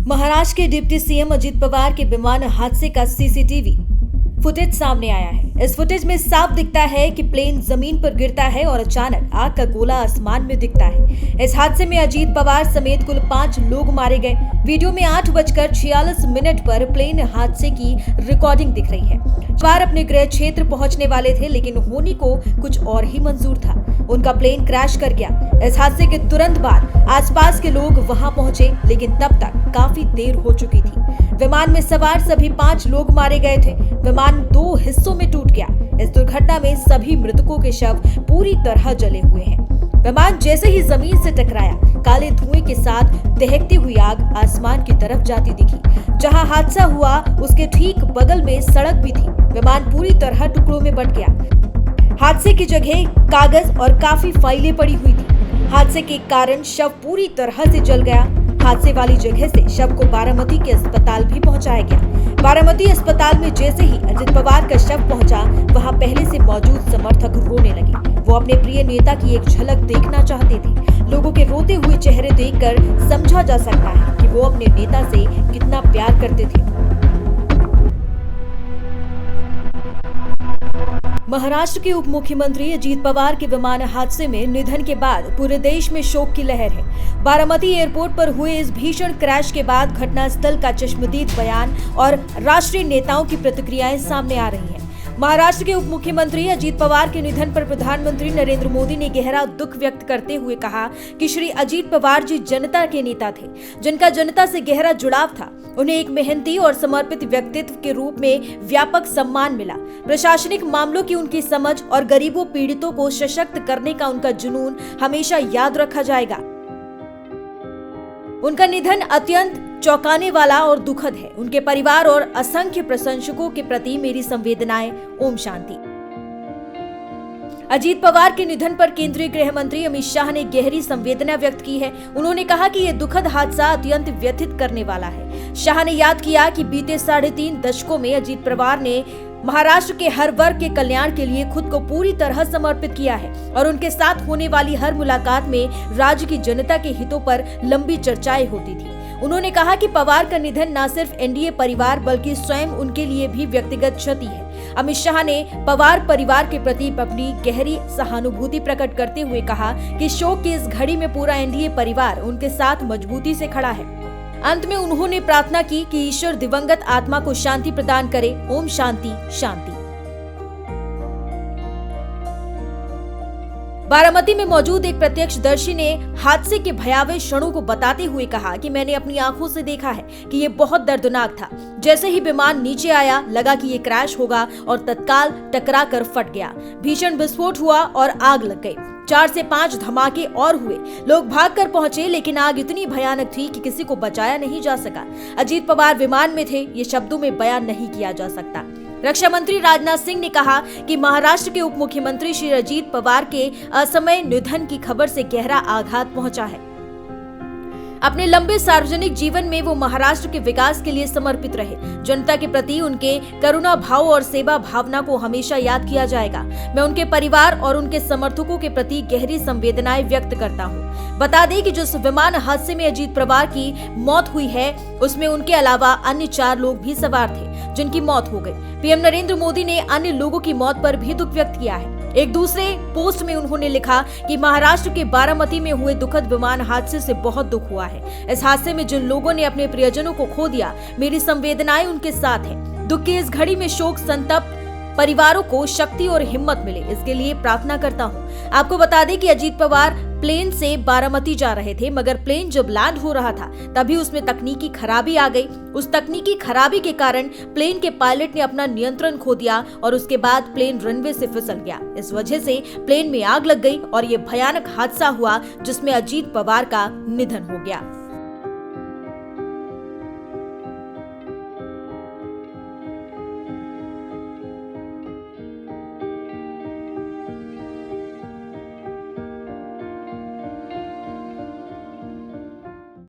महाराष्ट्र के deputy CM Ajit Pawar के विमान हादसे का सीसीटीवी फुटेज सामने आया है। इस फुटेज में साफ दिखता है कि प्लेन जमीन पर गिरता है और अचानक आग का गोला आसमान में दिखता है। इस हादसे में अजित पवार समेत कुल 5 लोग मारे गए। वीडियो में 8:46 पर प्लेन हादसे की रिकॉर्डिंग दिख रही है। पवार अपने गृह क्षेत्र पहुंचने वाले थे, लेकिन होनी को कुछ और ही मंजूर था। उनका प्लेन क्रैश कर गया। इस हादसे के तुरंत बाद आसपास के लोग वहां पहुंचे, लेकिन तब तक काफी देर हो चुकी थी। विमान में सवार सभी 5 लोग मारे गए थे। विमान 2 हिस्सों में टूट गया। इस दुर्घटना में सभी मृतकों के शव पूरी तरह जले हुए हैं। विमान जैसे ही जमीन से टकराया, काले धुएं के साथ दहकती हुई आग आसमान की तरफ जाती दिखी। जहां हादसा हुआ उसके ठीक बगल में सड़क भी थी। विमान पूरी तरह टुकड़ों में बंट गया। हादसे की जगह कागज और काफी फाइलें पड़ी हुई थी। हादसे के कारण शव पूरी तरह से जल गया। हादसे वाली जगह से शव को बारामती के अस्पताल भी पहुंचाया गया। बारामती अस्पताल में जैसे ही अजित पवार का शव पहुंचा, वहां पहले से मौजूद समर्थक रोने लगे। वो अपने प्रिय नेता की एक झलक देखना चाहते थे। लोगों के रोते हुए चेहरे देखकर समझा जा सकता है कि वो अपने नेता से कितना प्यार करते थे। महाराष्ट्र के उप मुख्यमंत्री अजित पवार के विमान हादसे में निधन के बाद पूरे देश में शोक की लहर है। बारामती एयरपोर्ट पर हुए इस भीषण क्रैश के बाद घटनास्थल का चश्मदीद बयान और राष्ट्रीय नेताओं की प्रतिक्रियाएं सामने आ रही हैं। महाराष्ट्र के उप मुख्यमंत्री अजित पवार के निधन पर प्रधानमंत्री नरेंद्र मोदी ने गहरा दुख व्यक्त करते हुए कहा कि श्री अजित पवार जी जनता के नेता थे, जिनका जनता से गहरा जुड़ाव था। उन्हें एक मेहनती और समर्पित व्यक्तित्व के रूप में व्यापक सम्मान मिला। प्रशासनिक मामलों की उनकी समझ और गरीबों पीड़ितों को सशक्त करने का उनका जुनून हमेशा याद रखा जाएगा। उनका निधन अत्यंत चौंकाने वाला और दुखद है। उनके परिवार और असंख्य प्रशंसकों के प्रति मेरी संवेदनाएं। ओम शांति। अजित पवार के निधन पर केंद्रीय गृह मंत्री अमित शाह ने गहरी संवेदना व्यक्त की है। उन्होंने कहा कि यह दुखद हादसा अत्यंत व्यथित करने वाला है। शाह ने याद किया कि बीते 3.5 दशकों में अजित पवार ने महाराष्ट्र के हर वर्ग के कल्याण के लिए खुद को पूरी तरह समर्पित किया है और उनके साथ होने वाली हर मुलाकात में राज्य की जनता के हितों पर लंबी चर्चाएं होती थी। उन्होंने कहा कि पवार का निधन न सिर्फ एनडीए परिवार बल्कि स्वयं उनके लिए भी व्यक्तिगत क्षति है। अमित शाह ने पवार परिवार के प्रति अपनी गहरी सहानुभूति प्रकट करते हुए कहा कि शोक की इस घड़ी में पूरा एनडीए परिवार उनके साथ मजबूती से खड़ा है। अंत में उन्होंने प्रार्थना की कि ईश्वर दिवंगत आत्मा को शांति प्रदान करे। ओम शांति शांति। बारामती में मौजूद एक प्रत्यक्षदर्शी ने हादसे के भयावह क्षणों को बताते हुए कहा कि मैंने अपनी आंखों से देखा है कि ये बहुत दर्दनाक था। जैसे ही विमान नीचे आया, लगा कि ये क्रैश होगा और तत्काल टकरा कर फट गया। भीषण विस्फोट हुआ और आग लग गई। 4 से 5 धमाके और हुए। लोग भागकर पहुंचे, लेकिन आग इतनी भयानक थी कि किसी को बचाया नहीं जा सका। अजित पवार विमान में थे, ये शब्दों में बयान नहीं किया जा सकता। रक्षा मंत्री राजनाथ सिंह ने कहा कि महाराष्ट्र के उप मुख्यमंत्री श्री अजित पवार के असमय निधन की खबर से गहरा आघात पहुंचा है। अपने लंबे सार्वजनिक जीवन में वो महाराष्ट्र के विकास के लिए समर्पित रहे। जनता के प्रति उनके करुणा भाव और सेवा भावना को हमेशा याद किया जाएगा। मैं उनके परिवार और उनके समर्थकों के प्रति गहरी संवेदनाएं व्यक्त करता हूं। बता दें कि जिस विमान हादसे में अजित पवार की मौत हुई है, उसमें उनके अलावा अन्य 4 लोग भी सवार थे, जिनकी मौत हो गई। पीएम नरेंद्र मोदी ने अन्य लोगों की मौत पर भी दुख व्यक्त किया है। एक दूसरे पोस्ट में उन्होंने लिखा कि महाराष्ट्र के बारामती में हुए दुखद विमान हादसे से बहुत दुख हुआ है। इस हादसे में जिन लोगों ने अपने प्रियजनों को खो दिया, मेरी संवेदनाएं उनके साथ हैं। दुख की इस घड़ी में शोक संतप्त परिवारों को शक्ति और हिम्मत मिले, इसके लिए प्रार्थना करता हूं। आपको बता दें कि अजित पवार प्लेन से बारामती जा रहे थे, मगर प्लेन जब लैंड हो रहा था तभी उसमें तकनीकी खराबी आ गई। उस तकनीकी खराबी के कारण प्लेन के पायलट ने अपना नियंत्रण खो दिया और उसके बाद प्लेन रनवे से फिसल गया। इस वजह से प्लेन में आग लग गई और ये भयानक हादसा हुआ जिसमें अजित पवार का निधन हो गया।